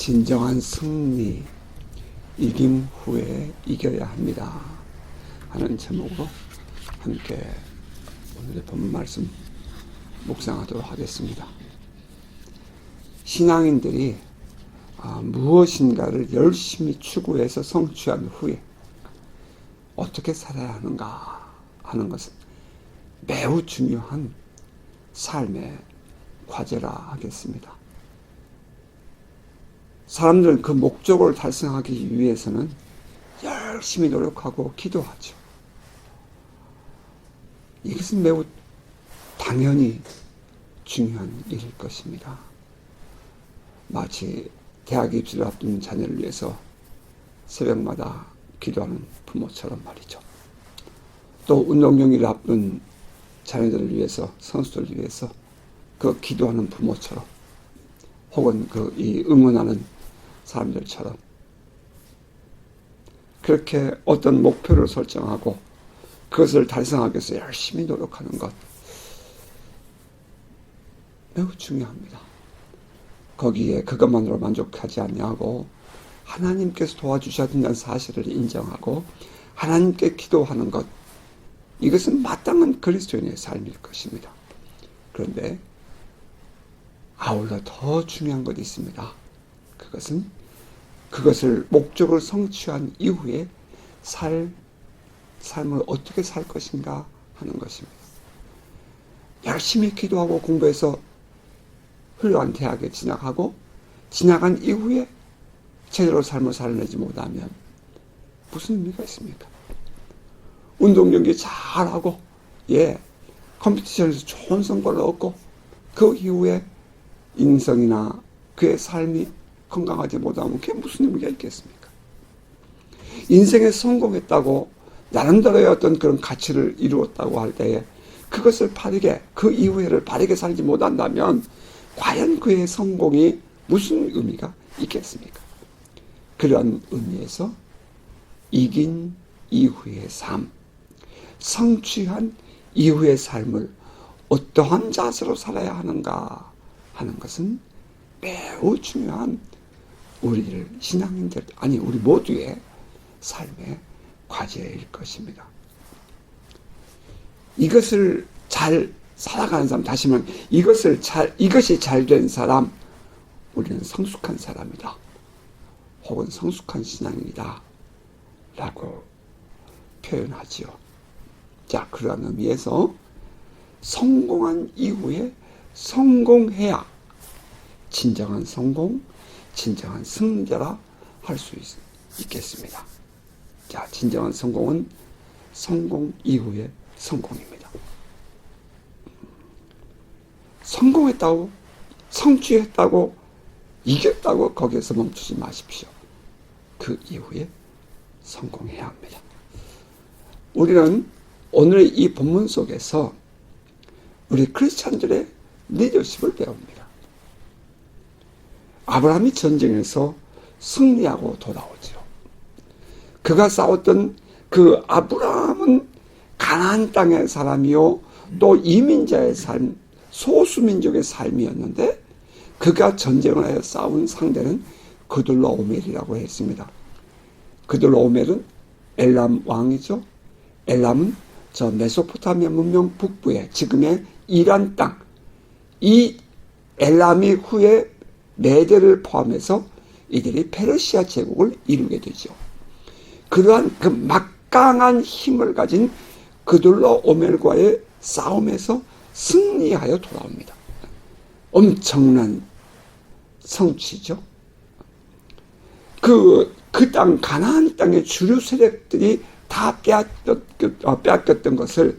진정한 승리, 이김 후에 이겨야 합니다 하는 제목으로 함께 오늘의 본문 말씀 묵상하도록 하겠습니다. 신앙인들이 무엇인가를 열심히 추구해서 성취한 후에 어떻게 살아야 하는가 하는 것은 매우 중요한 삶의 과제라 하겠습니다. 사람들은 그 목적을 달성하기 위해서는 열심히 노력하고 기도하죠. 이것은 매우 당연히 중요한 일일 것입니다. 마치 대학 입시를 앞둔 자녀를 위해서 새벽마다 기도하는 부모처럼 말이죠. 또 운동 경기를 앞둔 자녀들을 위해서, 선수들을 위해서 그 기도하는 부모처럼, 혹은 이 응원하는 사람들처럼 그렇게 어떤 목표를 설정하고 그것을 달성하기 위해서 열심히 노력하는 것 매우 중요합니다. 거기에 그것만으로 만족하지 아니하고 하나님께서 도와주셔야 된다는 사실을 인정하고 하나님께 기도하는 것, 이것은 마땅한 그리스도인의 삶일 것입니다. 그런데 아울러 더 중요한 것이 있습니다. 그것은 그것을 목적을 성취한 이후에 삶을 어떻게 살 것인가 하는 것입니다. 열심히 기도하고 공부해서 훌륭한 대학에 진학하고 진학한 이후에 제대로 삶을 살아내지 못하면 무슨 의미가 있습니까? 운동 경기 잘하고 컴피티션에서 좋은 성과를 얻고 그 이후에 인성이나 그의 삶이 건강하지 못하면 그게 무슨 의미가 있겠습니까? 인생에 성공했다고 나름대로의 어떤 그런 가치를 이루었다고 할 때에 그것을 바르게, 그 이후에를 바르게 살지 못한다면 과연 그의 성공이 무슨 의미가 있겠습니까? 그런 의미에서 이긴 이후의 삶, 성취한 이후의 삶을 어떠한 자세로 살아야 하는가 하는 것은 매우 중요한 우리 신앙인들, 우리 모두의 삶의 과제일 것입니다. 이것을 잘 살아가는 사람, 다시 말하면 이것이 잘 된 사람, 우리는 성숙한 사람이다, 혹은 성숙한 신앙인이다 라고 표현하지요. 자, 그런 의미에서 성공한 이후에 성공해야 진정한 성공, 진정한 승자라 할 수 있겠습니다. 자, 진정한 성공은 성공 이후의 성공입니다. 성공했다고, 성취했다고, 이겼다고 거기에서 멈추지 마십시오. 그 이후에 성공해야 합니다. 우리는 오늘 이 본문 속에서 우리 크리스찬들의 리더십을 배웁니다. 아브라함이 전쟁에서 승리하고 돌아오죠. 그가 싸웠던 그 아브라함은 가나안 땅의 사람이요, 또 이민자의 삶, 소수민족의 삶이었는데 그가 전쟁을 하여 싸운 상대는 그돌라오멜이라고 했습니다. 그돌라오멜은 엘람 왕이죠. 엘람은 저 메소포타미아 문명 북부의 지금의 이란 땅, 이 엘람이 후에 메대를 포함해서 이들이 페르시아 제국을 이루게 되죠. 그러한 그 막강한 힘을 가진 그돌라오멜과의 싸움에서 승리하여 돌아옵니다. 엄청난 성취죠. 그 땅, 가나안 땅의 주류 세력들이 다 빼앗겼던 것을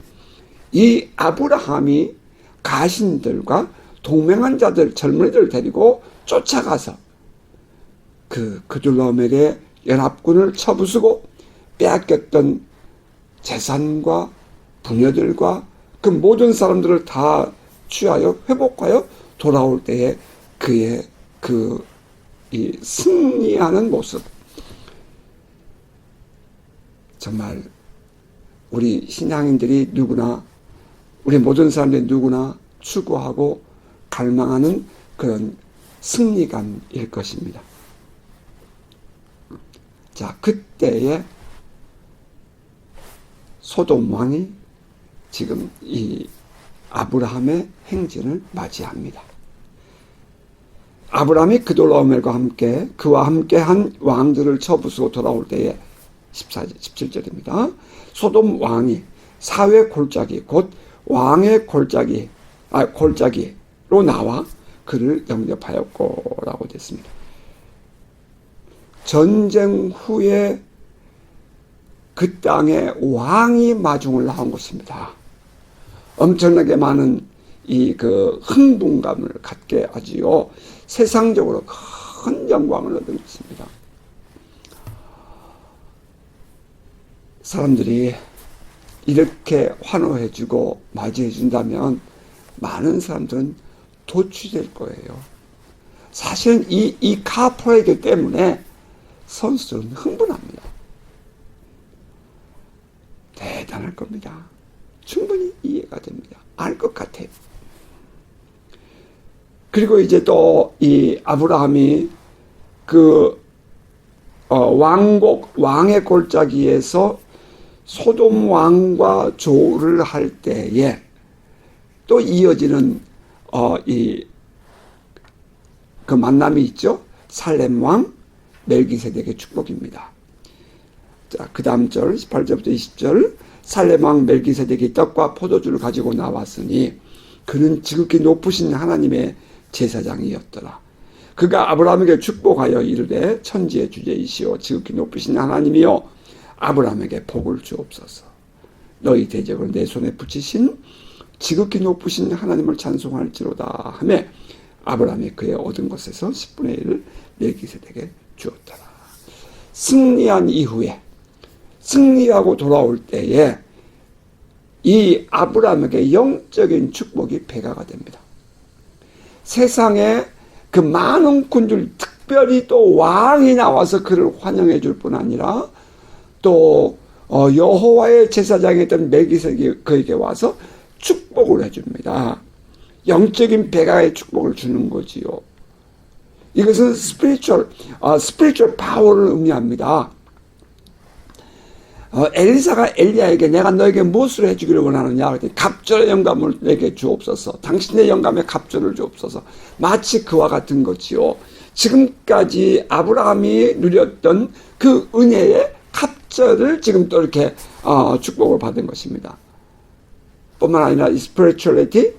이 아브라함이 가신들과 동맹한 자들, 젊은이들 데리고 쫓아가서 그돌라오멜의 연합군을 쳐부수고 빼앗겼던 재산과 부녀들과 그 모든 사람들을 다 취하여 회복하여 돌아올 때에 그의 이 승리하는 모습, 정말 우리 신앙인들이 누구나, 우리 모든 사람들이 누구나 추구하고 갈망하는 그런 승리감일 것입니다. 자, 그때에 소돔 왕이 지금 이 아브라함의 행진을 맞이합니다. 아브라함이 그돌라오멜과 함께 그와 함께한 왕들을 쳐부수고 돌아올 때에 17절입니다. 소돔 왕이 사회 골짜기 곧 왕의 골짜기로 나와 그를 영접하였고라고 됐습니다. 전쟁 후에 그 땅에 왕이 마중을 나온 것입니다. 엄청나게 많은 흥분감을 갖게 하지요. 세상적으로 큰 영광을 얻은 것입니다. 사람들이 이렇게 환호해주고 맞이해준다면 많은 사람들은 도취될 거예요. 사실은 이 카프레이드 때문에 선수들은 흥분합니다. 대단할 겁니다. 충분히 이해가 됩니다. 알 것 같아요. 그리고 이제 또 이 아브라함이 왕의 골짜기에서 소돔 왕과 조를 할 때에 또 이어지는 그 만남이 있죠. 살렘 왕 멜기세덱의 축복입니다. 자, 그 다음 절 18절부터 20절 살렘 왕 멜기세덱이 떡과 포도주를 가지고 나왔으니 그는 지극히 높으신 하나님의 제사장이었더라. 그가 아브라함에게 축복하여 이르되 천지의 주제이시오 지극히 높으신 하나님이여 아브라함에게 복을 주옵소서. 너희 대적을 내 손에 붙이신 지극히 높으신 하나님을 찬송할지로다 하며 아브라함이 그의 얻은 것에서 10분의 1을 멜기세덱에게 주었더라. 승리한 이후에 승리하고 돌아올 때에 이 아브라함에게 영적인 축복이 배가가 됩니다. 세상에 그 많은 군주들, 특별히 또 왕이 나와서 그를 환영해 줄 뿐 아니라 또 여호와의 제사장이었던 멜기세덱이 그에게 와서 축복을 해줍니다. 영적인 배가의 축복을 주는 거지요. 이것은 스피리추얼 파워를 의미합니다. 엘리사가 엘리야에게 내가 너에게 무엇을 해주기를 원하느냐 그랬더니 갑절의 영감을 내게 주옵소서. 당신의 영감에 갑절을 주옵소서. 마치 그와 같은 거지요. 지금까지 아브라함이 누렸던 그 은혜의 갑절을 지금 또 이렇게 축복을 받은 것입니다. 뿐만 아니라 이 스피리추얼리티,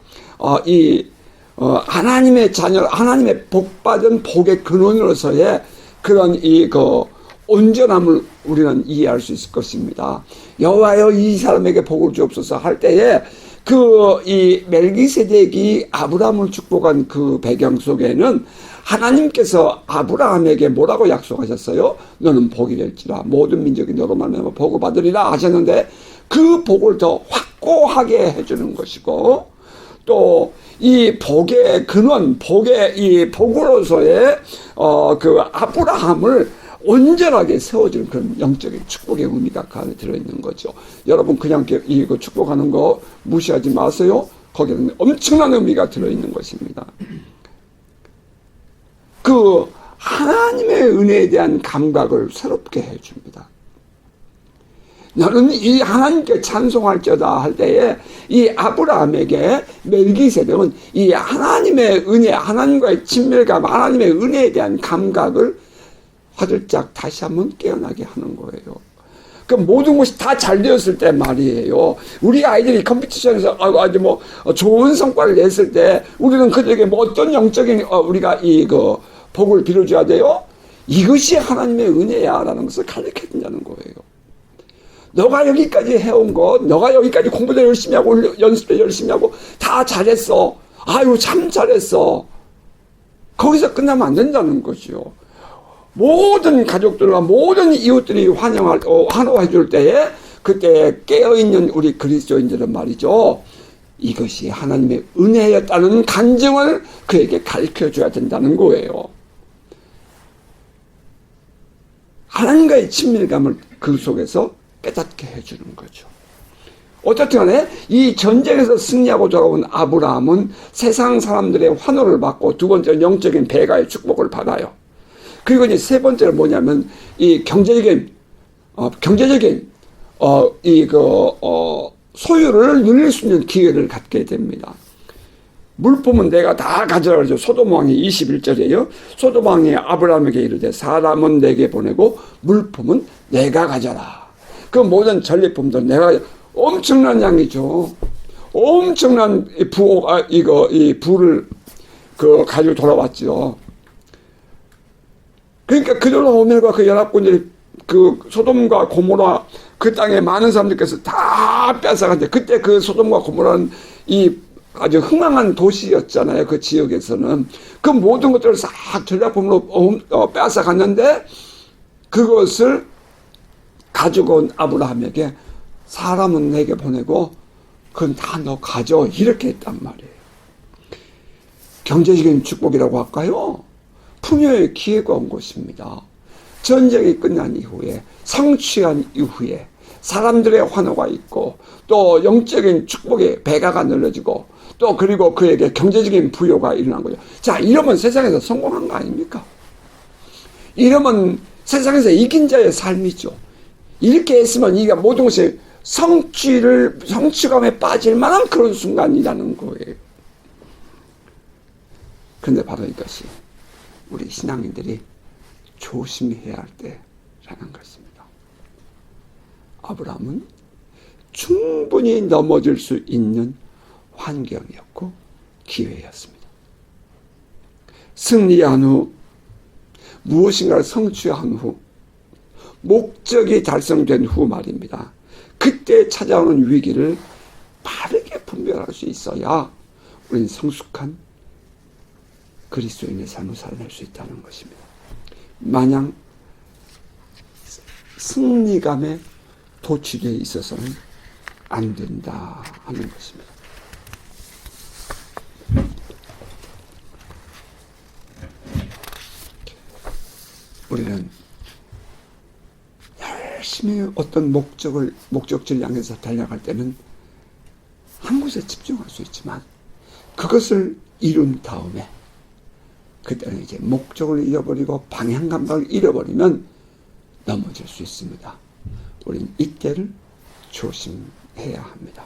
하나님의 자녀, 하나님의 복받은 복의 근원으로서의 그런 온전함을 우리는 이해할 수 있을 것입니다. 여호와여 이 사람에게 복을 주옵소서 할 때에 이 멜기세덱이 아브라함을 축복한 그 배경 속에는 하나님께서 아브라함에게 뭐라고 약속하셨어요? 너는 복이 될지라 모든 민족이 너로 말미암아 복을 받으리라 하셨는데 그 복을 더 확고하게 해주는 것이고 또 이 복의 근원, 이 복으로서의 그 아브라함을 온전하게 세워주는 그런 영적인 축복의 의미가 그 안에 들어있는 거죠. 여러분 그냥 이거 축복하는 거 무시하지 마세요. 거기에는 엄청난 의미가 들어있는 것입니다. 그 하나님의 은혜에 대한 감각을 새롭게 해줍니다. 너는 이 하나님께 찬송할지어다 할 때에 이 아브라함에게 멜기세덱은 이 하나님의 은혜, 하나님과의 친밀감, 하나님의 은혜에 대한 감각을 화들짝 다시 한번 깨어나게 하는 거예요. 그 모든 것이 다 잘 되었을 때 말이에요. 우리 아이들이 컴피티션에서 아주 좋은 성과를 냈을 때 우리는 그들에게 어떤 영적인 우리가 복을 빌어줘야 돼요? 이것이 하나님의 은혜야라는 것을 가르쳐 준다는 거예요. 너가 여기까지 해온 것, 너가 여기까지 공부도 열심히 하고 연습도 열심히 하고 다 잘했어. 아유 참 잘했어. 거기서 끝나면 안 된다는 것이요. 모든 가족들과 모든 이웃들이 환호해 줄 때에 그때 깨어있는 우리 그리스도인들은 말이죠. 이것이 하나님의 은혜였다는 간증을 그에게 가르쳐 줘야 된다는 거예요. 하나님과의 친밀감을 그 속에서 깨닫게 해주는 거죠. 어쨌든 간에 이 전쟁에서 승리하고 돌아온 아브라함은 세상 사람들의 환호를 받고 두 번째 영적인 배가의 축복을 받아요. 그리고 이제 세 번째는 뭐냐면 이 경제적인 소유를 누릴 수 있는 기회를 갖게 됩니다. 물품은 내가 다 가져라 그러죠. 소돔 왕이 21절이에요. 소돔 왕이 아브라함에게 이르되 사람은 내게 보내고 물품은 내가 가져라. 그 모든 전리품들 내가 엄청난 양이죠. 엄청난 이 부를 가지고 돌아왔죠. 그러니까 그들로 오멜과 그 연합군들이 그 소돔과 고모라 그 땅에 많은 사람들께서 다 뺏어갔는데 그때 그 소돔과 고모라는 이 아주 흥황한 도시였잖아요. 그 지역에서는. 그 모든 것들을 싹 전략품으로 뺏어갔는데 그것을 가지고 온 아브라함에게 사람은 내게 보내고 그건 다 너 가져. 이렇게 했단 말이에요. 경제적인 축복이라고 할까요? 풍요의 기회가 온 것입니다. 전쟁이 끝난 이후에 성취한 이후에 사람들의 환호가 있고 또 영적인 축복의 배가가 늘어지고 또 그리고 그에게 경제적인 부여가 일어난 거죠. 자, 이러면 세상에서 성공한 거 아닙니까? 이러면 세상에서 이긴 자의 삶이죠. 이렇게 했으면 이게 모든 것이 성취감에 빠질 만한 그런 순간이라는 거예요. 그런데 바로 이것이 우리 신앙인들이 조심해야 할 때라는 것입니다. 아브라함은 충분히 넘어질 수 있는 환경이었고 기회였습니다. 승리한 후 무엇인가를 성취한 후 목적이 달성된 후 말입니다. 그때 찾아오는 위기를 빠르게 분별할 수 있어야 우리는 성숙한 그리스도인의 삶을 살아낼 수 있다는 것입니다. 마냥 승리감에 도취되어 있어서는 안 된다 하는 것입니다. 우리는 열심히 어떤 목적지를 향해서 달려갈 때는 한 곳에 집중할 수 있지만 그것을 이룬 다음에 그때는 이제 목적을 잃어버리고 방향 감각을 잃어버리면 넘어질 수 있습니다. 우리는 이때를 조심해야 합니다.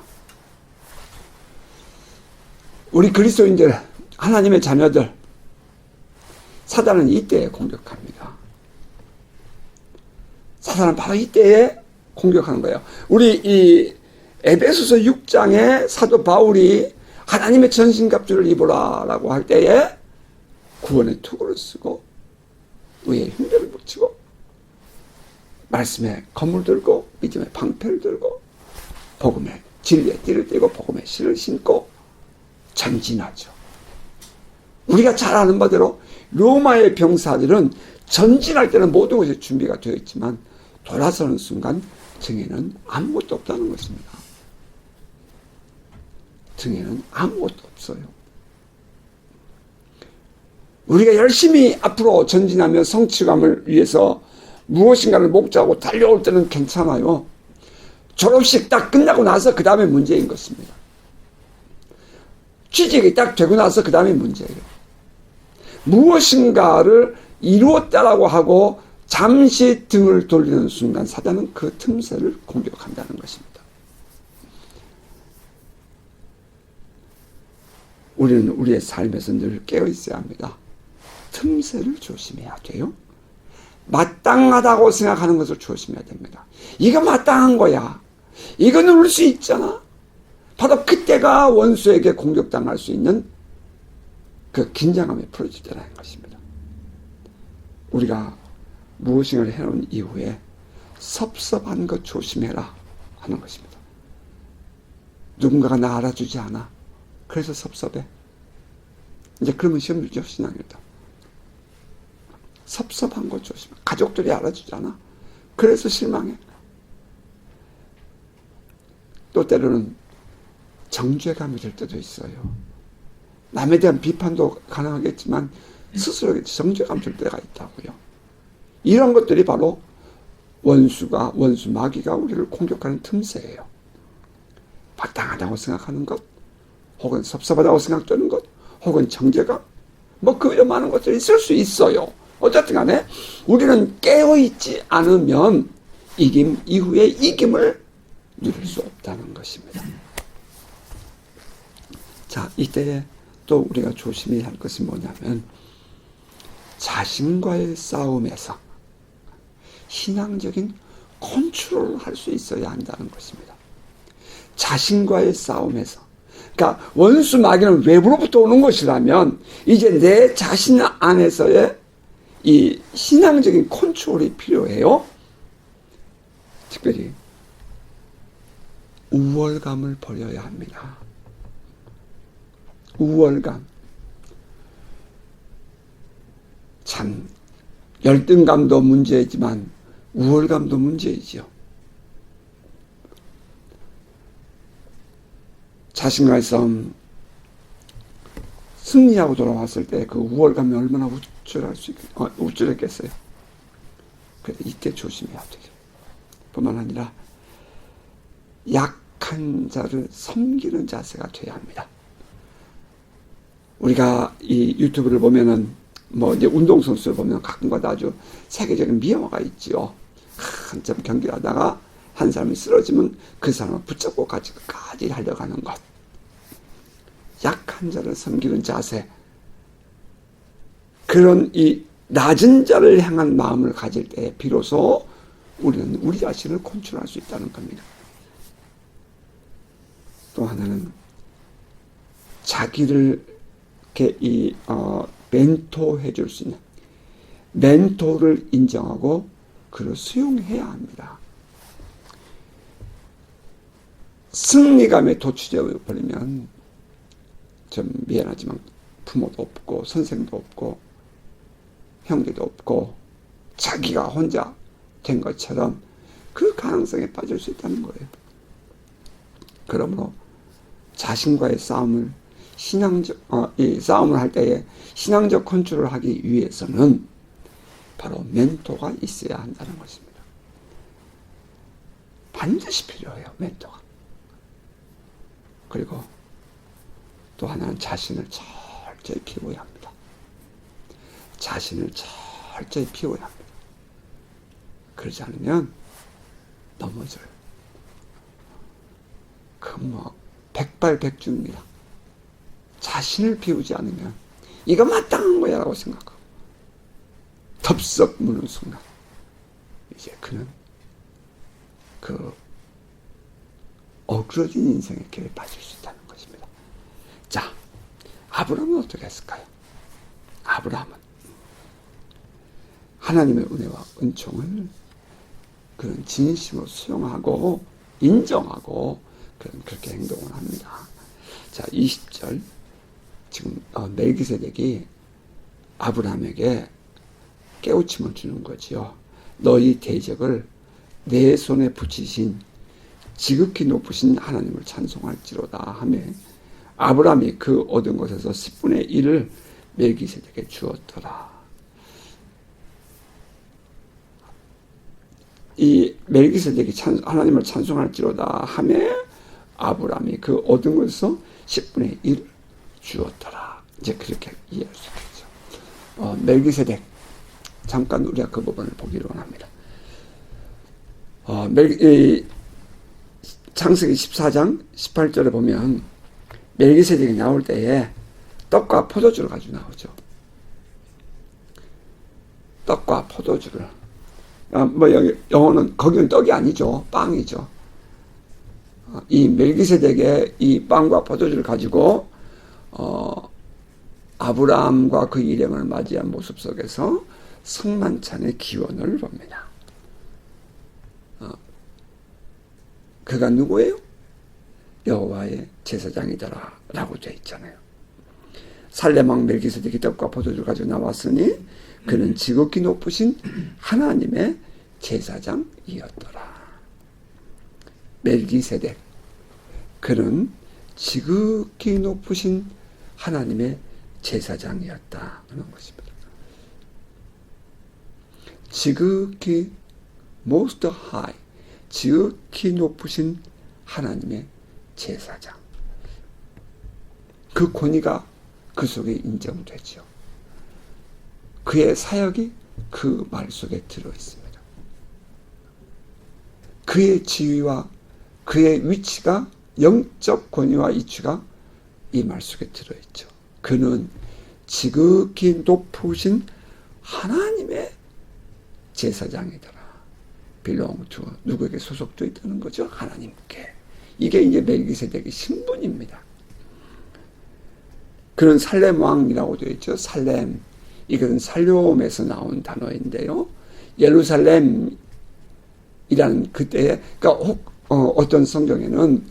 우리 그리스도인들, 하나님의 자녀들, 사단은 이때에 공격합니다. 사단은 바로 이때에 공격하는 거예요. 우리 이 에베소서 6장에 사도 바울이 하나님의 전신갑주를 입으라라고 할 때에 구원의 투구를 쓰고 의의 흉배를 붙이고 말씀의 검을 들고 믿음의 방패를 들고 복음의 진리의 띠를 띠고 복음의 실을 신고 전진하죠. 우리가 잘 아는 바대로 로마의 병사들은 전진할 때는 모든 것이 준비가 되어 있지만 돌아서는 순간 등에는 아무것도 없다는 것입니다. 등에는 아무것도 없어요. 우리가 열심히 앞으로 전진하며 성취감을 위해서 무엇인가를 목적하고 달려올 때는 괜찮아요. 졸업식 딱 끝나고 나서 그 다음에 문제인 것입니다. 취직이 딱 되고 나서 그 다음에 문제예요. 무엇인가를 이루었다라고 하고 잠시 등을 돌리는 순간 사단은 그 틈새를 공격한다는 것입니다. 우리는 우리의 삶에서 늘 깨어 있어야 합니다. 틈새를 조심해야 돼요. 마땅하다고 생각하는 것을 조심해야 됩니다. 이거 마땅한 거야. 이거 누를 수 있잖아. 바로 그때가 원수에게 공격당할 수 있는 그 긴장감이 풀어질 때라는 것입니다. 우리가 무엇인가를 해놓은 이후에 섭섭한 것 조심해라 하는 것입니다. 누군가가 나 알아주지 않아. 그래서 섭섭해. 이제 그러면 시험 들죠, 신앙이다. 섭섭한 것 조심해. 가족들이 알아주지 않아. 그래서 실망해. 또 때로는 정죄감이 될 때도 있어요. 남에 대한 비판도 가능하겠지만 스스로에게 정죄감 들 때가 있다고요. 이런 것들이 바로 원수 마귀가 우리를 공격하는 틈새예요. 마땅하다고 생각하는 것, 혹은 섭섭하다고 생각되는 것, 혹은 정죄감, 뭐 그 많은 것들이 있을 수 있어요. 어쨌든 간에 우리는 깨어있지 않으면 이김 이후에 이김을 누릴 수 없다는 것입니다. 자, 이때에 또 우리가 조심해야 할 것은 뭐냐면 자신과의 싸움에서 신앙적인 컨트롤을 할 수 있어야 한다는 것입니다. 자신과의 싸움에서. 그러니까 원수 마귀는 외부로부터 오는 것이라면 이제 내 자신 안에서의 이 신앙적인 컨트롤이 필요해요. 특별히 우월감을 버려야 합니다. 우월감. 참 열등감도 문제이지만 우월감도 문제이지요. 자신과의 싸움 승리하고 돌아왔을 때 그 우월감이 얼마나 우쭐했겠어요. 그래서 이때 조심해야 돼요. 뿐만 아니라 약한 자를 섬기는 자세가 돼야 합니다. 우리가 이 유튜브를 보면은 뭐 이제 운동선수를 보면 가끔가다 아주 세계적인 미화가 있지요. 한참 경기를 하다가 한 사람이 쓰러지면 그 사람을 붙잡고 같이 끝까지 달려가는 것. 약한 자를 섬기는 자세. 그런 이 낮은 자를 향한 마음을 가질 때 비로소 우리는 우리 자신을 컨트롤할 수 있다는 겁니다. 또 하나는 자기를 이렇게 멘토해 줄 수 있는 멘토를 인정하고 그를 수용해야 합니다. 승리감에 도취되어 버리면 좀 미안하지만 부모도 없고 선생도 없고 형제도 없고 자기가 혼자 된 것처럼 그 가능성에 빠질 수 있다는 거예요. 그러므로 자신과의 싸움을 이 싸움을 할 때에 신앙적 컨트롤을 하기 위해서는 바로 멘토가 있어야 한다는 것입니다. 반드시 필요해요, 멘토가. 그리고 또 하나는 자신을 철저히 피워야 합니다. 자신을 철저히 피워야 합니다. 그러지 않으면 넘어져요. 백발백중입니다. 자신을 비우지 않으면 이거 마땅한 거야 라고 생각하고 덥석 무는 순간 이제 그는 그 어그러진 인생의 길에 빠질 수 있다는 것입니다. 자, 아브라함은 어떻게 했을까요? 아브라함은 하나님의 은혜와 은총을 그런 진심으로 수용하고 인정하고 그렇게 행동을 합니다. 자, 20절 지금 멜기세덱이 아브라함에게 깨우침을 주는 거지요. 너희 대적을 내 손에 붙이신 지극히 높으신 하나님을 찬송할지로다 하며 아브라함이 그 얻은 것에서 10분의 1을 멜기세덱에게 주었더라. 이 멜기세덱이 하나님을 찬송할지로다 하며 아브라함이 그 얻은 것에서 10분의 1을 주었더라. 이제 그렇게 이해할 수 있겠죠. 멜기세덱 잠깐 우리가 그 부분을 보기를 원합니다. 창세기 14장 18절에 보면 멜기세덱이 나올 때에 떡과 포도주를 가지고 나오죠. 떡과 포도주를 영어는 거기는 떡이 아니죠. 빵이죠. 이 멜기세덱의 이 빵과 포도주를 가지고 아브라함과 그 일행을 맞이한 모습 속에서 성만찬의 기원을 봅니다. 그가 누구예요? 여호와의 제사장이더라 라고 되어 있잖아요. 살렘왕 멜기세덱이 떡과 포도주를 가지고 나왔으니 그는 지극히 높으신 하나님의 제사장이었더라. 멜기세덱 그는 지극히 높으신 하나님의 제사장이었다 하는 것입니다. 지극히 most high 지극히 높으신 하나님의 제사장. 그 권위가 그 속에 인정되죠. 그의 사역이 그 말 속에 들어있습니다. 그의 지위와 그의 위치가, 영적 권위와 이치가 이 말 속에 들어있죠. 그는 지극히 높으신 하나님의 제사장이더라. belong to, 누구에게 소속되어 있다는 거죠? 하나님께. 이게 이제 멜기세덱의 신분입니다. 그는 살렘 왕이라고 되어 있죠. 살렘. 이것은 살뇽에서 나온 단어인데요. 예루살렘이라는 그때에, 그러니까 어떤 성경에는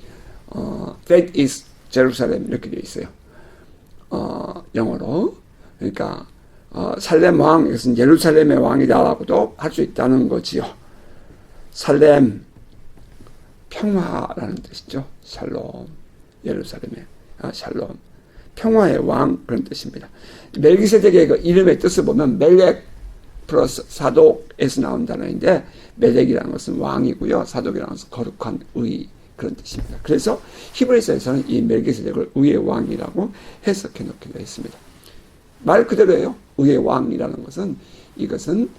that is Jerusalem 이렇게 되어 있어요. 영어로. 그러니까 살렘 왕, 이것은 예루살렘의 왕이다라고도 할 수 있다는 거지요. 살렘, 평화라는 뜻이죠. 샬롬, 예루살렘의 샬롬, 평화의 왕, 그런 뜻입니다. 멜기세덱의 그 이름의 뜻을 보면 멜렉 플러스 사독에서 나온 단어인데, 멜렉이라는 것은 왕이고요, 사독이라는 것은 거룩한 의, 그런 뜻입니다. 그래서 히브리서에서는 이 멜기세덱을 의의 왕이라고 해석해 놓기도 했습니다. 말 그대로예요. 의의 왕이라는 것은, 이것은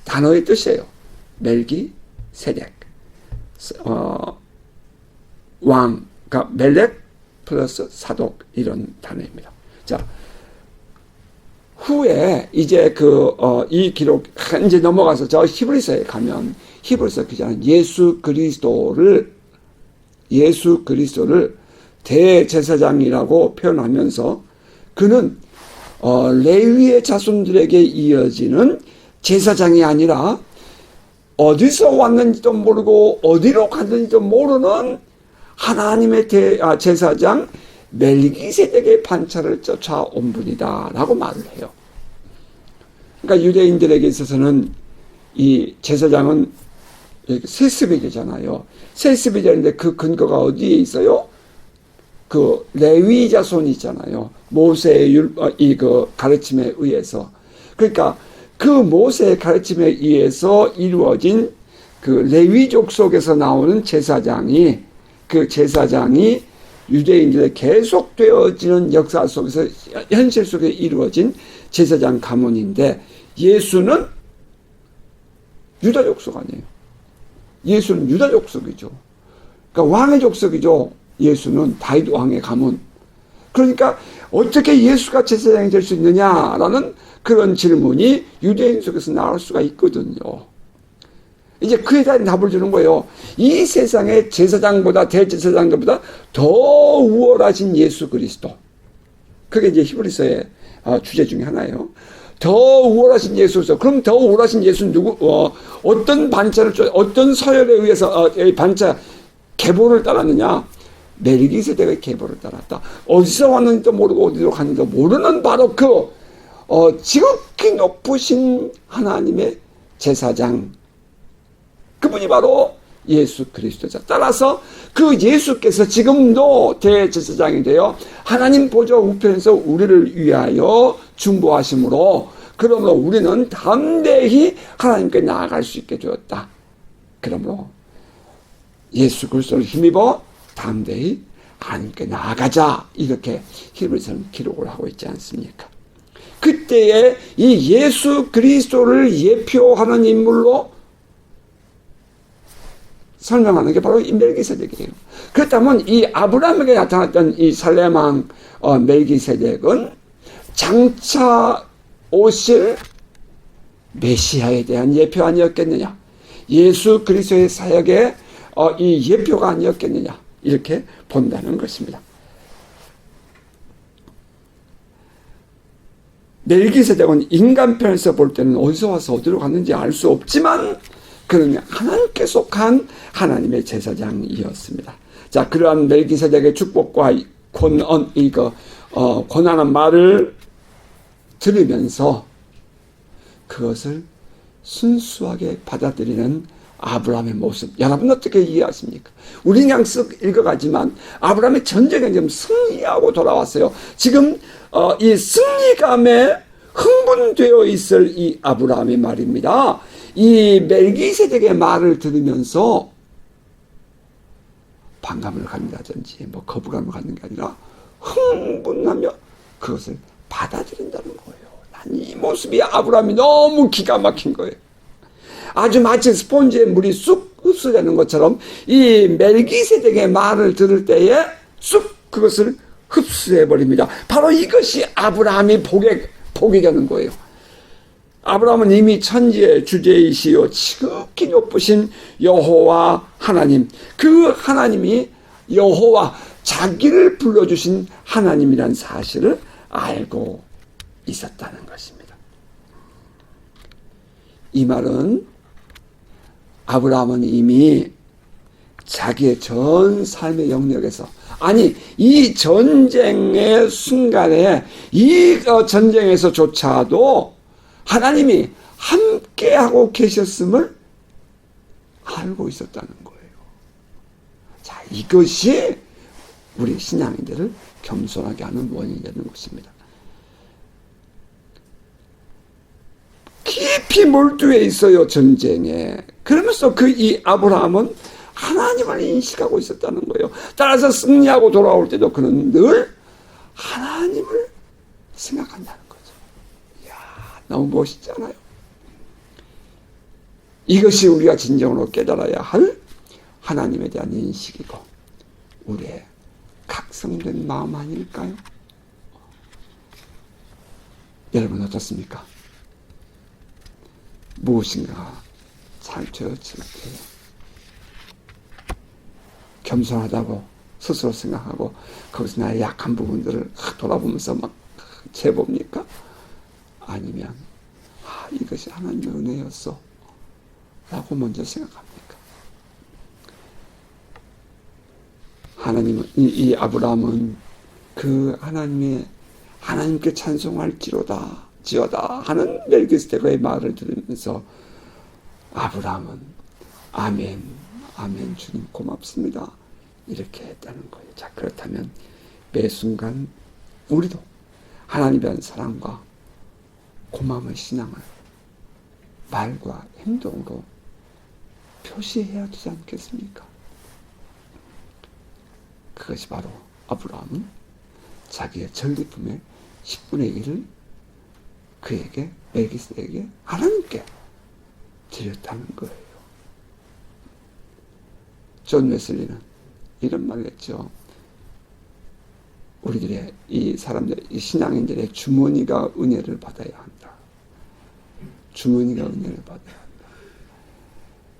단어의 뜻이에요. 멜기세덱, 왕, 그러니까 멜렉 플러스 사독, 이런 단어입니다. 자, 후에 이제 이 기록 이제 넘어가서 저 히브리서에 가면, 히브리서 기자는 예수 그리스도를 대제사장이라고 표현하면서, 그는 레위의 자손들에게 이어지는 제사장이 아니라 어디서 왔는지도 모르고 어디로 갔는지도 모르는 하나님의 제사장 멜기세덱의 반차를 쫓아온 분이다 라고 말을 해요. 그러니까 유대인들에게 있어서는 이 제사장은 세습이 되잖아요. 세습이 되는데 그 근거가 어디에 있어요? 그 레위 자손이 있잖아요. 모세의 그 가르침에 의해서. 그러니까 그 모세의 가르침에 의해서 이루어진 그 레위족 속에서 나오는 제사장이, 그 제사장이 유대인들의 계속되어지는 역사 속에서, 현실 속에 이루어진 제사장 가문인데, 예수는 유다 족속 아니에요. 예수는 유다 족속이죠. 그러니까 왕의 족속이죠. 예수는 다윗 왕의 가문. 그러니까 어떻게 예수가 제사장이 될 수 있느냐라는 그런 질문이 유대인 속에서 나올 수가 있거든요. 이제 그에 대한 답을 주는 거예요. 이 세상의 제사장보다, 대제사장들보다 더 우월하신 예수 그리스도. 그게 이제 히브리서의 주제 중에 하나예요. 더 우월하신 예수 그리스도. 그럼 더 우월하신 예수는 누구? 어떤 반차를, 어떤 서열에 의해서 반차 계보를 따랐느냐? 멜기세덱의 계보를 따랐다. 어디서 왔는지도 모르고 어디로 갔는지도 모르는 바로 그 지극히 높으신 하나님의 제사장, 그분이 바로 예수 그리스도자. 따라서 그 예수께서 지금도 대제사장이 되어 하나님 보좌 우편에서 우리를 위하여 중보하심으로, 그러므로 우리는 담대히 하나님께 나아갈 수 있게 되었다. 그러므로 예수 그리스도를 힘입어 담대히 하나님께 나아가자, 이렇게 히브리서는 기록을 하고 있지 않습니까? 그때에 이 예수 그리스도를 예표하는 인물로 설명하는 게 바로 이 멜기세덱이에요. 그렇다면 이 아브라함에게 나타났던 이 살렘 왕 멜기세덱은 장차 오실 메시아에 대한 예표 아니었겠느냐? 예수 그리스도의 사역의 이 예표가 아니었겠느냐? 이렇게 본다는 것입니다. 멜기세덱은 인간편에서 볼 때는 어디서 와서 어디로 갔는지 알 수 없지만, 그는 하나님께 속한 하나님의 제사장이었습니다. 자, 그러한 멜기세덱의 축복과 권한한 말을 들으면서 그것을 순수하게 받아들이는 아브라함의 모습. 여러분 어떻게 이해하십니까? 우리 그냥 쓱 읽어가지만 아브라함의 전쟁에 지금 승리하고 돌아왔어요. 지금 이 승리감에 흥분되어 있을 이 아브라함의 말입니다. 이 멜기세덱의 말을 들으면서 반감을 갖는다든지 거부감을 갖는 게 아니라 흥분하며 그것을 받아들인다는 거예요. 나는 이 모습이 아브라함이 너무 기가 막힌 거예요. 아주 마치 스폰지에 물이 쑥 흡수되는 것처럼 이 멜기세덱의 말을 들을 때에 쑥 그것을 흡수해 버립니다. 바로 이것이 아브라함이 복이 되는 거예요. 아브라함은 이미 천지의 주제이시요 지극히 높으신 여호와 하나님, 그 하나님이 여호와, 자기를 불러주신 하나님이란 사실을 알고 있었다는 것입니다. 이 말은 아브라함은 이미 자기의 전 삶의 영역에서, 아니 이 전쟁의 순간에 이 전쟁에서조차도 하나님이 함께하고 계셨음을 알고 있었다는 거예요. 자, 이것이 우리 신앙인들을 겸손하게 하는 원인이 되는 것입니다. 깊이 몰두해 있어요, 전쟁에. 그러면서 이 아브라함은 하나님을 인식하고 있었다는 거예요. 따라서 승리하고 돌아올 때도 그는 늘 하나님을 생각한다는 거죠. 이야, 너무 멋있잖아요. 이것이 우리가 진정으로 깨달아야 할 하나님에 대한 인식이고 우리의 각성된 마음 아닐까요? 여러분 어떻습니까? 무엇인가 잘 되어질 때 겸손하다고 스스로 생각하고 거기서 나의 약한 부분들을 돌아보면서 막 재봅니까? 아니면 이것이 하나님의 은혜였어 라고 먼저 생각합니까? 하나님은 이 아브라함은 그 하나님께 찬송할지로다 지어다 하는 멜기세덱의 말을 들으면서 아브라함은 아멘, 아멘 주님 고맙습니다 이렇게 했다는 거예요. 자, 그렇다면 매 순간 우리도 하나님에 대한 사랑과 고마움의 신앙을 말과 행동으로 표시해야 되지 않겠습니까? 그것이 바로 아브라함은 자기의 전리품의 10분의 1을 그에게, 멜기세덱에게, 하나님께 드렸다는 거예요. 존 웨슬리는 이런 말을 했죠. 우리들의 이 사람들, 이 신앙인들의 주머니가 은혜를 받아야 한다. 주머니가 은혜를 받아야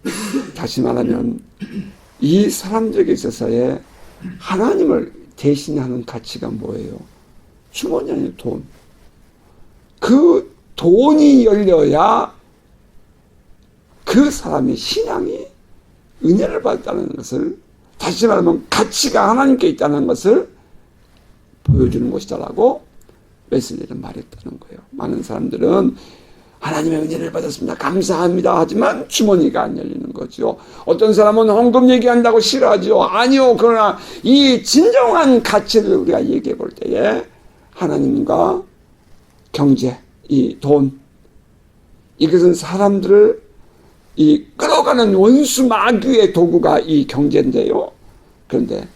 한다. 다시 말하면 이 사람들에게 있어서의 하나님을 대신하는 가치가 뭐예요? 주머니 아니에요, 돈. 그 돈이 열려야 그 사람의 신앙이 은혜를 받았다는 것을, 다시 말하면 가치가 하나님께 있다는 것을 보여주는 것이다라고 웨슬리는 말했다는 거예요. 많은 사람들은 하나님의 은혜를 받았습니다, 감사합니다 하지만 주머니가 안 열리는 거죠. 어떤 사람은 헌금 얘기한다고 싫어하죠. 아니요. 그러나 이 진정한 가치를 우리가 얘기해 볼 때에 하나님과 경제, 이 돈, 이것은 사람들을 이 끌어가는 원수 마귀의 도구가 이 경제인데요. 그런데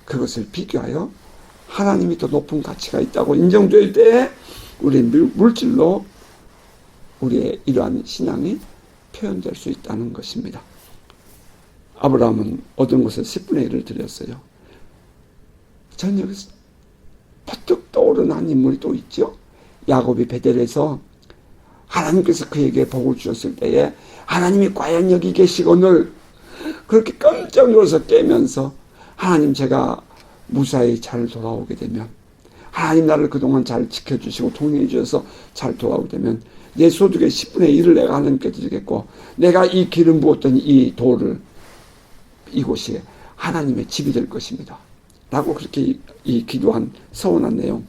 그것을 비교하여 하나님이 더 높은 가치가 있다고 인정될 때 우리 물질로 우리의 이러한 신앙이 표현될 수 있다는 것입니다. 아브라함은 얻은 것을 10분의 1을 드렸어요. 전 여기서 퍼뜩 떠오르는 한 인물이 또 있죠. 야곱이 베델에서 하나님께서 그에게 복을 주셨을 때에 하나님이 과연 여기 계시거늘 그렇게 깜짝 놀라서 깨면서 하나님, 제가 무사히 잘 돌아오게 되면, 하나님 나를 그동안 잘 지켜주시고 통행해 주셔서 잘 돌아오게 되면 내 소득의 10분의 1을 내가 하나님께 드리겠고, 내가 이 기름 부었던 이 돌을 이곳이 하나님의 집이 될 것입니다 라고 그렇게 이 기도한 서원한 내용,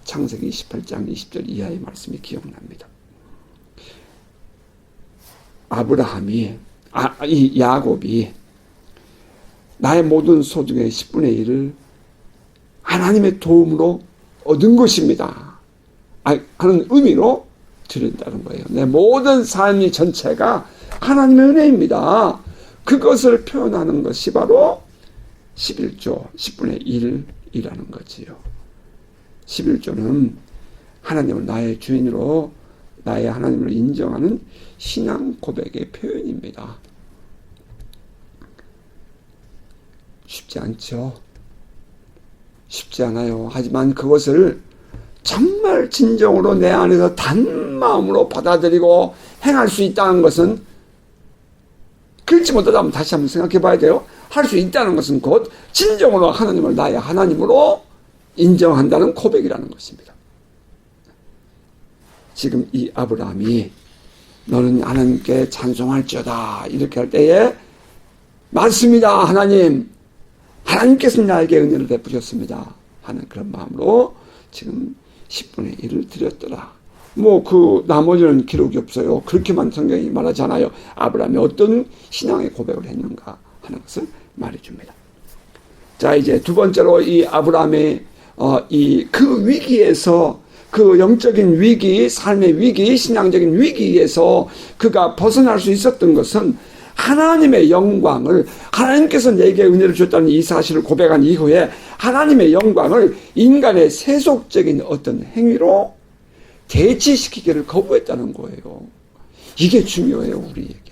창세기 28장 20절 이하의 말씀이 기억납니다. 아브라함이, 이 야곱이 나의 모든 소득의 10분의 1을 하나님의 도움으로 얻은 것입니다 하는 의미로 드린다는 거예요. 내 모든 삶이 전체가 하나님의 은혜입니다. 그것을 표현하는 것이 바로 11조 10분의 1이라는 거지요. 11조는 하나님을 나의 주인으로 나의 하나님을 인정하는 신앙 고백의 표현입니다. 쉽지 않죠. 쉽지 않아요. 하지만 그것을 정말 진정으로 내 안에서 단 마음으로 받아들이고 행할 수 있다는 것은, 그렇지 못하다면 다시 한번 생각해 봐야 돼요. 할 수 있다는 것은 곧 진정으로 하나님을 나의 하나님으로 인정한다는 고백이라는 것입니다. 지금 이 아브라함이 너는 하나님께 찬송할지어다 이렇게 할 때에, 맞습니다 하나님, 하나님께서 나에게 은혜를 베푸셨습니다 하는 그런 마음으로 지금 10분의 1을 드렸더라. 뭐 그 나머지는 기록이 없어요. 그렇게만 성경이 말하지 않아요. 아브라함이 어떤 신앙의 고백을 했는가 하는 것을 말해줍니다. 자, 이제 두 번째로 이 아브라함의 그 위기에서, 그 영적인 위기, 삶의 위기, 신앙적인 위기에서 그가 벗어날 수 있었던 것은 하나님의 영광을, 하나님께서 내게 은혜를 줬다는 이 사실을 고백한 이후에 하나님의 영광을 인간의 세속적인 어떤 행위로 대치시키기를 거부했다는 거예요. 이게 중요해요, 우리에게.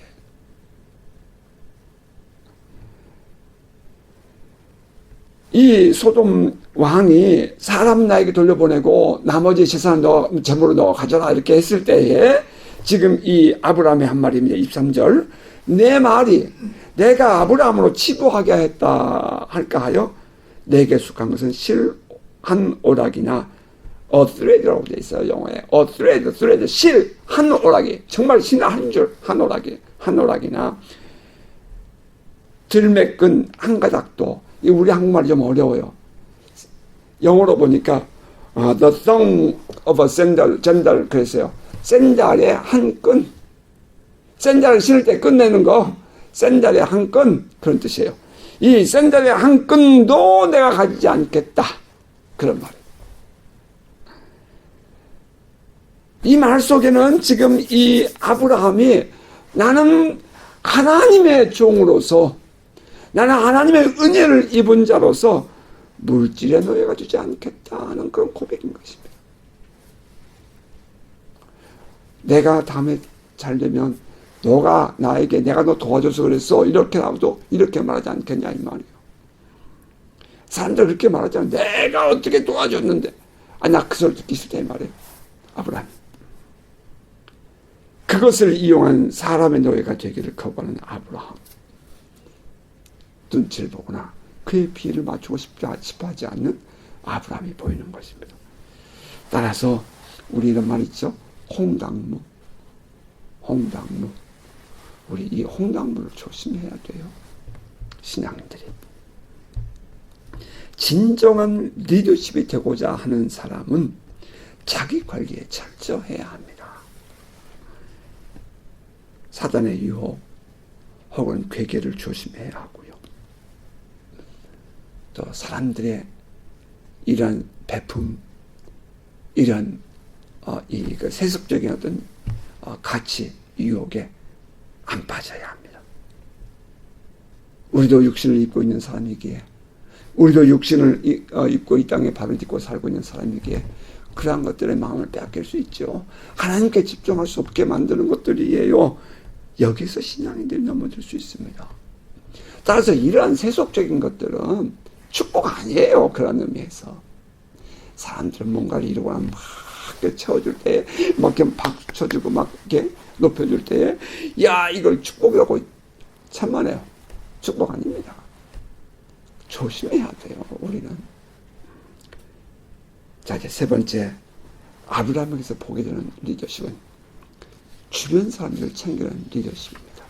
이 소돔 왕이 사람 나에게 돌려보내고 나머지 재산을 재물로 너 가져라 이렇게 했을 때에 지금 이 아브라함의 한 말입니다. 23절. 내 말이 내가 아브라함으로 치부하게 했다 할까 하여 내게 속한 것은 실 한 오락이나 a thread라고 되어 있어요. 영어에 a thread, 실 한 오락이, 정말 실 한 줄 한 오락이, 한 오락이나 들매끈 한 가닥도. 우리 한국말이 좀 어려워요. 영어로 보니까 the thong of a sandal 그랬어요. 샌달의 한 끈, 샌달을 신을 때 끝내는 거, 샌달의 한 끈, 그런 뜻이에요. 이 샌달의 한 끈도 내가 가지지 않겠다, 그런 말이에요. 이 말 속에는 지금 이 아브라함이 나는 하나님의 종으로서, 나는 하나님의 은혜를 입은 자로서 물질에 노예가 되지 않겠다 하는 그런 고백인 것입니다. 내가 다음에 잘 되면 너가 나에게, 내가 너 도와줘서 그랬어 이렇게 나도 이렇게 말하지 않겠냐 이 말이에요. 사람들 그렇게 말하잖아요. 내가 어떻게 도와줬는데. 나 그 소리 듣기 싫다 이 말이에요. 아브라함, 그것을 이용한 사람의 노예가 되기를 거부하는 아브라함, 눈치를 보거나 그의 비위를 맞추고 싶어 하지 않는 아브라함이 보이는 것입니다. 따라서 우리 이런 말 있죠. 홍당무. 우리 이 홍당무를 조심해야 돼요. 신앙인들이. 진정한 리더십이 되고자 하는 사람은 자기 관리에 철저해야 합니다. 사단의 유혹 혹은 괴계를 조심해야 하고요. 또 사람들의 이런 베품, 이런 그 세속적인 어떤 가치, 유혹에 안 빠져야 합니다. 우리도 육신을 입고 있는 사람이기에, 우리도 육신을 입고 이 땅에 발을 딛고 살고 있는 사람이기에 그러한 것들의 마음을 빼앗길 수 있죠. 하나님께 집중할 수 없게 만드는 것들이에요. 여기서 신앙인들이 넘어질 수 있습니다. 따라서 이러한 세속적인 것들은 축복 아니에요. 그런 의미에서. 사람들은 뭔가를 이루고 나면 막 채워줄 때, 막 이렇게 박수 쳐주고 막 이렇게 높여줄 때에, 야, 이걸 축복이라고 참만해요. 축복 아닙니다. 조심해야 돼요, 우리는. 자, 이제 세 번째, 아브라함에게서 보게 되는 리더십은 주변 사람들을 챙기는 리더십입니다.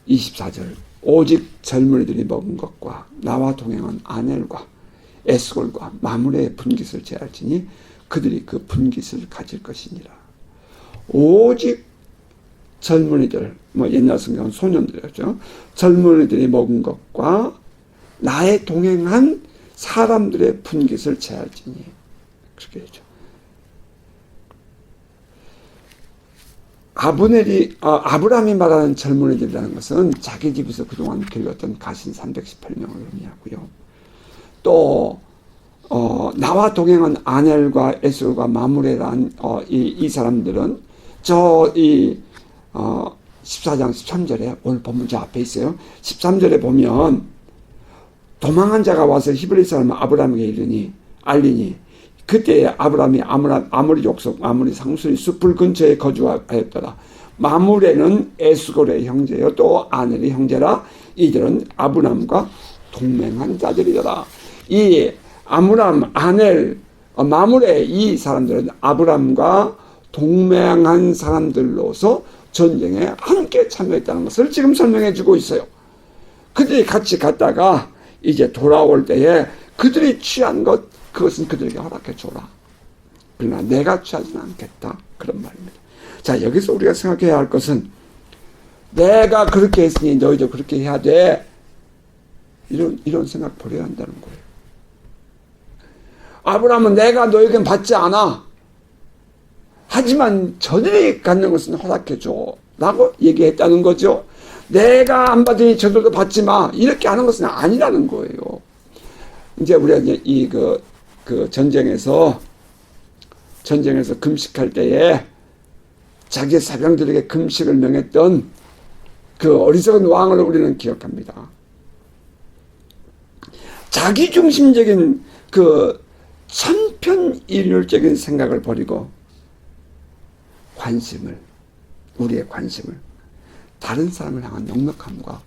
24절. 오직 젊은이들이 먹은 것과 나와 동행한 아넬과 에스골과 마므레의 분깃을 제할지니 그들이 그 분깃을 가질 것이니라. 오직 젊은이들, 옛날 성경은 소년들이었죠. 젊은이들이 먹은 것과 나의 동행한 사람들의 분깃을 제할지니, 그렇게 되죠. 아브라함이 말하는 젊은이들이라는 것은 자기 집에서 그동안 길렀던 가신 318명을 의미하고요. 또 나와 동행한 아넬과 에스골과 마므레란 이 사람들은 14장 13절에 오늘 본문 저 앞에 있어요. 13절에 보면 도망한 자가 와서 히브리 사람 아브라함에게 이르니 알리니 그때 아브라함이 아모리 족속 아모리 상수리 숲을 근처에 거주하였더라. 마므레는 에스골의 형제요 또 아넬의 형제라. 이들은 아브라함과 동맹한 자들이더라. 이 아므람, 아넬, 마므레 이 사람들은 아브라함과 동맹한 사람들로서 전쟁에 함께 참여했다는 것을 지금 설명해 주고 있어요. 그들이 같이 갔다가 이제 돌아올 때에 그들이 취한 것, 그것은 그들에게 허락해 줘라. 그러나 내가 취하지는 않겠다. 그런 말입니다. 자, 여기서 우리가 생각해야 할 것은 내가 그렇게 했으니 너희도 그렇게 해야 돼. 이런 생각 버려야 한다는 거예요. 아브라함은 내가 너에겐 받지 않아. 하지만 저들이 갖는 것은 허락해 줘. 라고 얘기했다는 거죠. 내가 안 받으니 저들도 받지 마. 이렇게 하는 것은 아니라는 거예요. 이제 우리가 이제 그 전쟁에서 금식할 때에 자기 사병들에게 금식을 명했던 그 어리석은 왕을 우리는 기억합니다. 자기중심적인 그 천편일률적인 생각을 버리고 우리의 관심을 다른 사람을 향한 넉넉함과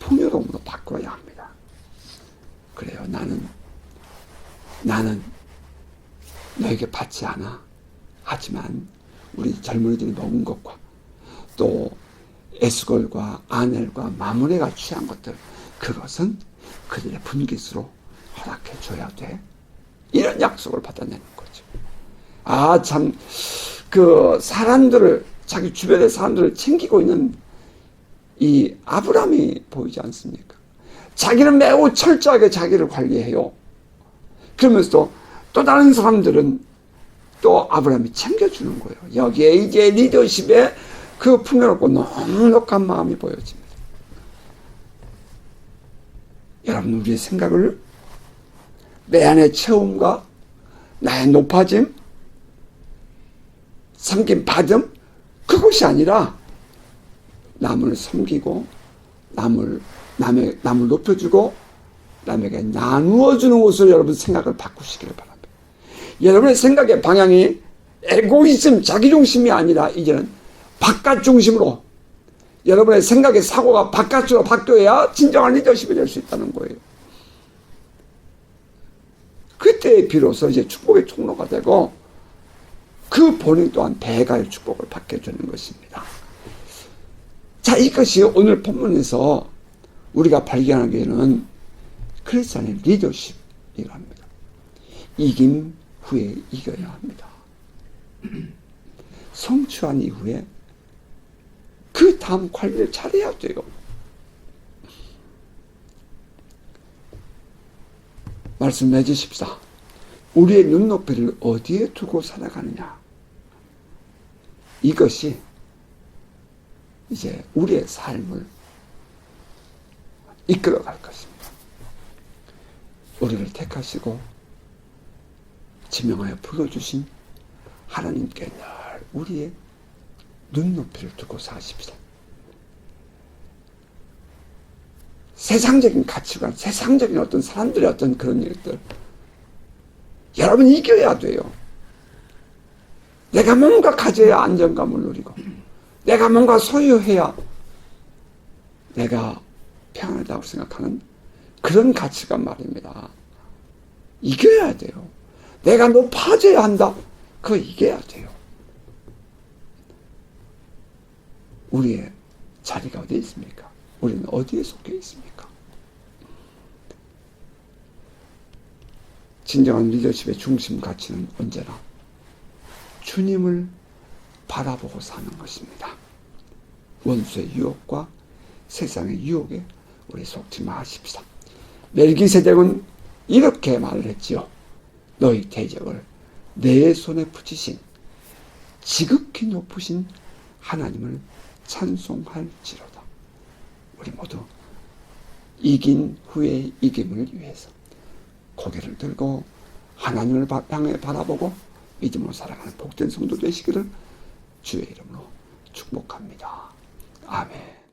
풍요로움으로 바꿔야 합니다. 그래요. 나는 너에게 받지 않아. 하지만 우리 젊은이들이 먹은 것과 또 에스골과 아넬과 마므레가 취한 것들, 그것은 그들의 분깃으로 허락해 줘야 돼. 이런 약속을 받아내는 거죠. 참, 자기 주변의 사람들을 챙기고 있는 이 아브라함이 보이지 않습니까? 자기는 매우 철저하게 자기를 관리해요. 그러면서 또 다른 사람들은 또 아브라함이 챙겨주는 거예요. 여기에 이제 리더십의 그 풍요롭고 넉넉한 마음이 보여집니다. 여러분, 우리의 생각을 내 안의 체험과 나의 높아짐, 섬김 받음, 그것이 아니라 남을 섬기고 남을 높여주고 남에게 나누어주는 것으로 여러분 생각을 바꾸시기를 바랍니다. 여러분의 생각의 방향이 에고이즘, 자기중심이 아니라 이제는 바깥중심으로, 여러분의 생각의 사고가 바깥으로 바뀌어야 진정한 리더십이 될 수 있다는 거예요. 그때 비로소 이제 축복의 통로가 되고 그 본인 또한 대가의 축복을 받게 되는 것입니다. 자, 이것이 오늘 본문에서 우리가 발견하기에는 크리스찬의 리더십이랍니다. 이긴 후에 이겨야 합니다. 성취한 이후에 그 다음 관리를 잘해야 돼요. 말씀 맺으십사. 우리의 눈높이를 어디에 두고 살아가느냐. 이것이 이제 우리의 삶을 이끌어갈 것입니다. 우리를 택하시고 지명하여 불러주신 하나님께 늘 우리의 눈높이를 두고 사십시다. 세상적인 가치관, 세상적인 어떤 사람들의 어떤 그런 일들, 여러분 이겨야 돼요. 내가 뭔가 가져야 안정감을 누리고, 내가 뭔가 소유해야 내가 평안하다고 생각하는 그런 가치관 말입니다. 이겨야 돼요. 내가 높아져야 한다. 그거 이겨야 돼요. 우리의 자리가 어디에 있습니까? 우리는 어디에 속해 있습니까? 진정한 리더십의 중심 가치는 언제나 주님을 바라보고 사는 것입니다. 원수의 유혹과 세상의 유혹에 우리 속지 마십시다. 멜기세덱은 이렇게 말을 했지요. 너희 대적을 내 손에 붙이신 지극히 높으신 하나님을 찬송할지로다. 우리 모두 이긴 후의 이김을 위해서 고개를 들고 하나님을 향해 바라보고 믿음으로 살아가는 복된 성도 되시기를 주의 이름으로 축복합니다. 아멘.